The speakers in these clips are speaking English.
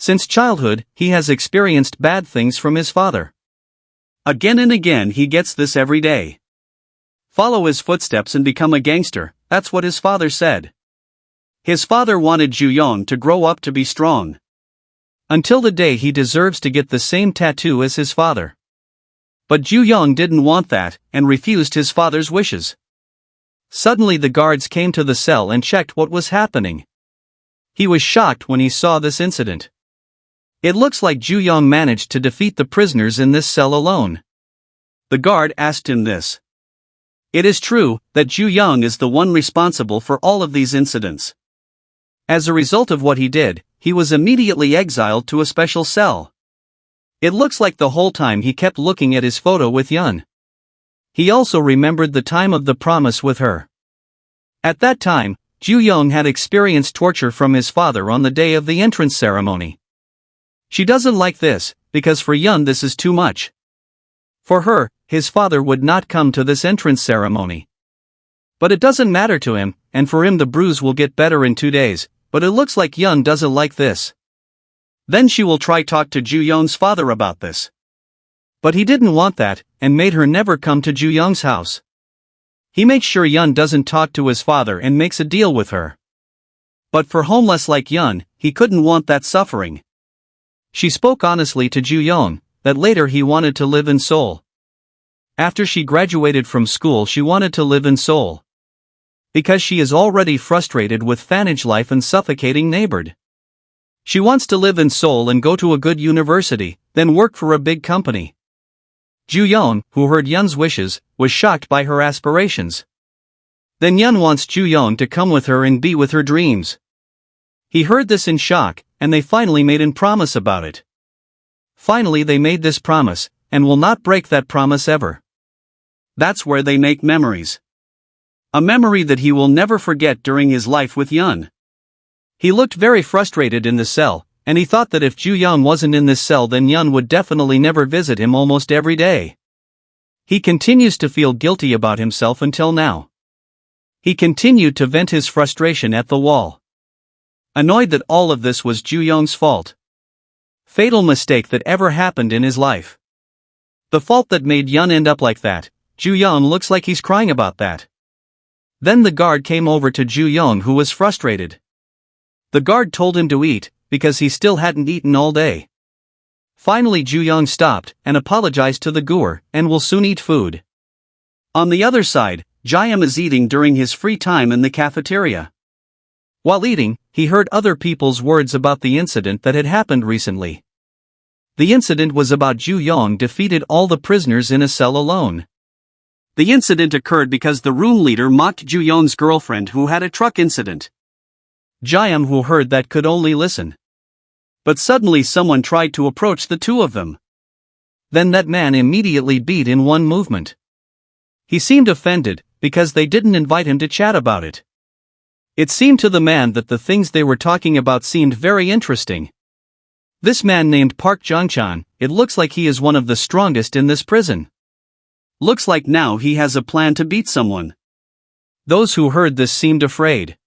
Since childhood, he has experienced bad things from his father. Again and again he gets this every day. Follow his footsteps and become a gangster, that's what his father said. His father wanted Ju-young to grow up to be strong. Until the day he deserves to get the same tattoo as his father. But Ju-young didn't want that, and refused his father's wishes. Suddenly the guards came to the cell and checked what was happening. He was shocked when he saw this incident. It looks like Ju-young managed to defeat the prisoners in this cell alone. The guard asked him this. It is true that Ju-young is the one responsible for all of these incidents. As a result of what he did, he was immediately exiled to a special cell. It looks like the whole time he kept looking at his photo with Yun. He also remembered the time of the promise with her. At that time, Ju-young had experienced torture from his father on the day of the entrance ceremony. She doesn't like this, because for Yun this is too much. For her, his father would not come to this entrance ceremony. But it doesn't matter to him, and for him the bruise will get better in 2 days, but it looks like Yun doesn't like this. Then she will try talk to Ju-young's father about this. But he didn't want that, and made her never come to Ju-young's house. He makes sure Yun doesn't talk to his father and makes a deal with her. But for homeless like Yun, he couldn't want that suffering. She spoke honestly to Ju-young, that later he wanted to live in Seoul. After she graduated from school she wanted to live in Seoul. Because she is already frustrated with fanage life and suffocating neighbored. She wants to live in Seoul and go to a good university, then work for a big company. Ju-young, who heard Yun's wishes, was shocked by her aspirations. Then Yun wants Ju-young to come with her and be with her dreams. He heard this in shock, and they finally made a promise about it. Finally they made this promise, and will not break that promise ever. That's where they make memories. A memory that he will never forget during his life with Yun. He looked very frustrated in the cell, and he thought that if Ju-young wasn't in this cell then Yun would definitely never visit him almost every day. He continues to feel guilty about himself until now. He continued to vent his frustration at the wall. Annoyed that all of this was Ju-young's fault. Fatal mistake that ever happened in his life. The fault that made Yun end up like that. Ju-young looks like he's crying about that. Then the guard came over to Ju-young who was frustrated. The guard told him to eat, because he still hadn't eaten all day. Finally Ju-young stopped, and apologized to the guard, and will soon eat food. On the other side, Jae-yum is eating during his free time in the cafeteria. While eating, he heard other people's words about the incident that had happened recently. The incident was about Ju-young defeated all the prisoners in a cell alone. The incident occurred because the room leader mocked Ju-young's girlfriend who had a truck incident. Jae-yum, who heard that, could only listen. But suddenly someone tried to approach the two of them. Then that man immediately beat in one movement. He seemed offended, because they didn't invite him to chat about it. It seemed to the man that the things they were talking about seemed very interesting. This man named Park Jung-chan, it looks like he is one of the strongest in this prison. Looks like now he has a plan to beat someone. Those who heard this seemed afraid.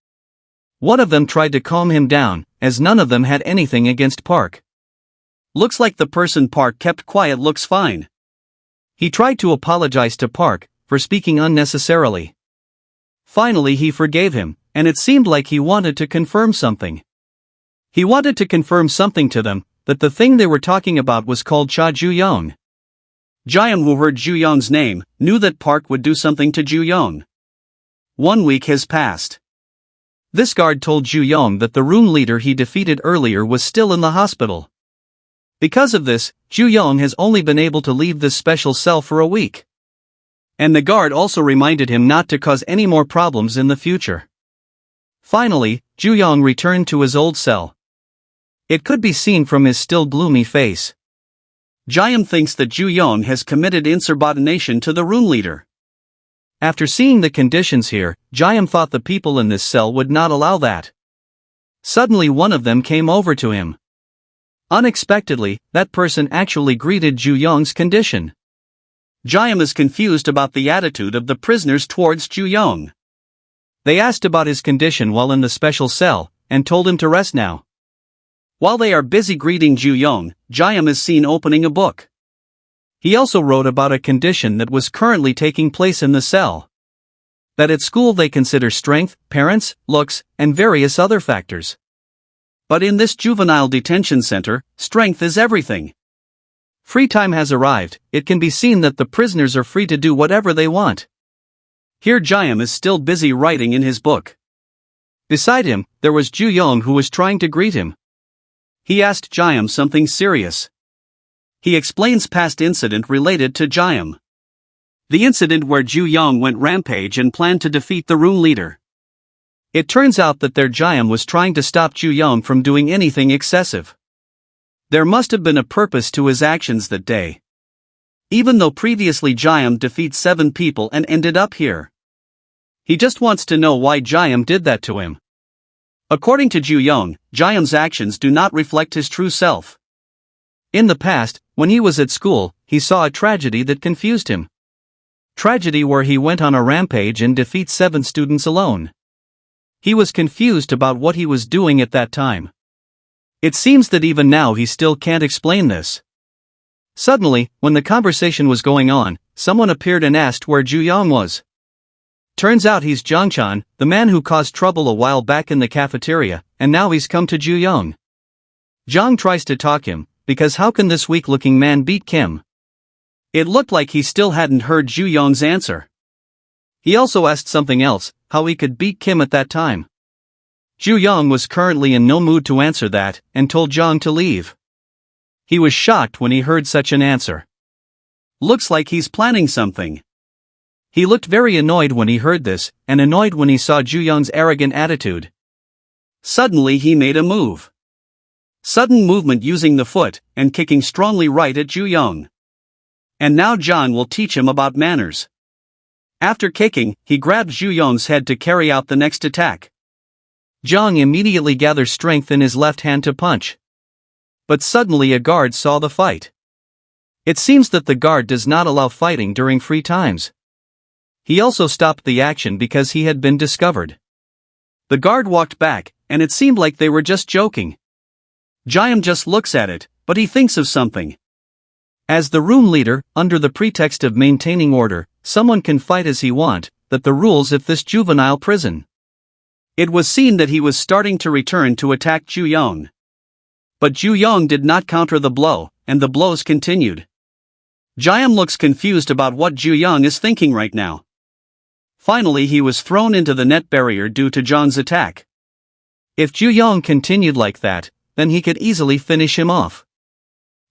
One of them tried to calm him down, as none of them had anything against Park. Looks like the person Park kept quiet looks fine. He tried to apologize to Park for speaking unnecessarily. Finally he forgave him, and it seemed like he wanted to confirm something. He wanted to confirm something to them, that the thing they were talking about was called Cha Ju-young. Jae-yum, who heard Ju-young's name, knew that Park would do something to Ju-young. 1 week has passed. This guard told Ju-young that the room leader he defeated earlier was still in the hospital. Because of this, Ju-young has only been able to leave this special cell for a week. And the guard also reminded him not to cause any more problems in the future. Finally, Ju-young returned to his old cell. It could be seen from his still gloomy face. Jae-yum thinks that Ju-young has committed insubordination to the room leader. After seeing the conditions here, Jae-yum thought the people in this cell would not allow that. Suddenly one of them came over to him. Unexpectedly, that person actually greeted Ju-young's condition. Jae-yum is confused about the attitude of the prisoners towards Ju-young. They asked about his condition while in the special cell, and told him to rest now. While they are busy greeting Ju-young, Jayam is seen opening a book. He also wrote about a condition that was currently taking place in the cell. That at school they consider strength, parents, looks, and various other factors. But in this juvenile detention center, strength is everything. Free time has arrived. It can be seen that the prisoners are free to do whatever they want. Here Jayam is still busy writing in his book. Beside him, there was Ju-young who was trying to greet him. He asked Jayam something serious. He explains past incident related to Jayam. The incident where Ju-young went rampage and planned to defeat the room leader. It turns out that their Jayam was trying to stop Ju-young from doing anything excessive. There must have been a purpose to his actions that day. Even though previously Jayam defeated 7 people and ended up here. He just wants to know why Jayam did that to him. According to Ju-young, Jayam's actions do not reflect his true self. In the past, when he was at school, he saw a tragedy that confused him. Tragedy where he went on a rampage and defeated 7 students alone. He was confused about what he was doing at that time. It seems that even now he still can't explain this. Suddenly, when the conversation was going on, someone appeared and asked where Ju-young was. Turns out he's Jongchan, the man who caused trouble a while back in the cafeteria, and now he's come to Ju-young. Jong tries to talk him, because how can this weak-looking man beat Kim? It looked like he still hadn't heard Ju-young's answer. He also asked something else, how he could beat Kim at that time. Ju-young was currently in no mood to answer that, and told Jong to leave. He was shocked when he heard such an answer. Looks like he's planning something. He looked very annoyed when he heard this, and annoyed when he saw Ju-young's arrogant attitude. Suddenly he made a move. Sudden movement using the foot, and kicking strongly right at Ju-young. And now John will teach him about manners. After kicking, he grabbed Ju-young's head to carry out the next attack. Jong immediately gathers strength in his left hand to punch. But suddenly a guard saw the fight. It seems that the guard does not allow fighting during free times. He also stopped the action because he had been discovered. The guard walked back, and it seemed like they were just joking. Jayam just looks at it, but he thinks of something. As the room leader, under the pretext of maintaining order, someone can fight as he want, that the rules of this juvenile prison. It was seen that he was starting to return to attack Ju-young. But Ju-young did not counter the blow, and the blows continued. Jayam looks confused about what Ju-young is thinking right now. Finally he was thrown into the net barrier due to Jong's attack. If Ju-young continued like that, then he could easily finish him off.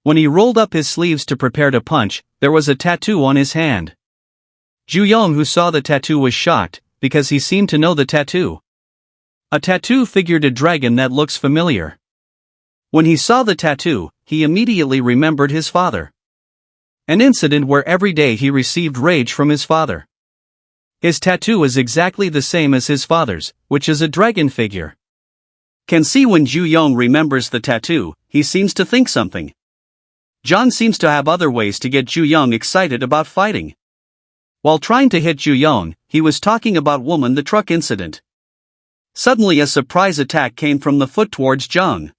When he rolled up his sleeves to prepare to punch, there was a tattoo on his hand. Ju-young, who saw the tattoo, was shocked, because he seemed to know the tattoo. A tattoo figured a dragon that looks familiar. When he saw the tattoo, he immediately remembered his father. An incident where every day he received rage from his father. His tattoo is exactly the same as his father's, which is a dragon figure. Can see when Ju-young remembers the tattoo, he seems to think something. John seems to have other ways to get Ju-young excited about fighting. While trying to hit Ju-young, he was talking about woman the truck incident. Suddenly a surprise attack came from the foot towards Jong.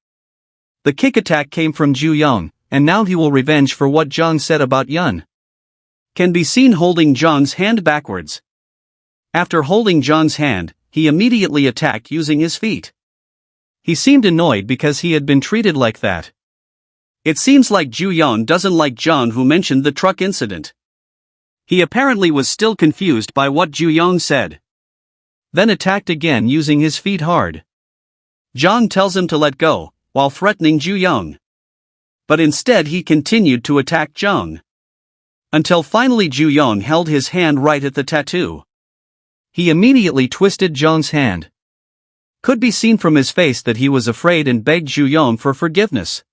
The kick attack came from Ju-young, and now he will revenge for what Jong said about Yun. Can be seen holding Jong's hand backwards. After holding Jong's hand, he immediately attacked using his feet. He seemed annoyed because he had been treated like that. It seems like Ju-young doesn't like Jong, who mentioned the truck incident. He apparently was still confused by what Ju-young said. Then attacked again using his feet hard. Jong tells him to let go, while threatening Ju-young. But instead he continued to attack Jong. Until finally Ju-young held his hand right at the tattoo. He immediately twisted Jong's hand. Could be seen from his face that he was afraid and begged Ju-young for forgiveness.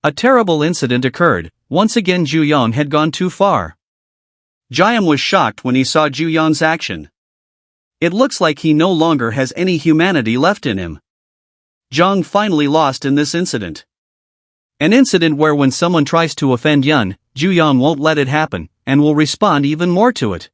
A terrible incident occurred. Once again Ju-young had gone too far. Jayam was shocked when he saw Ju-young's action. It looks like he no longer has any humanity left in him. Jong finally lost in this incident. An incident where when someone tries to offend Yun, Ju-young won't let it happen, and will respond even more to it.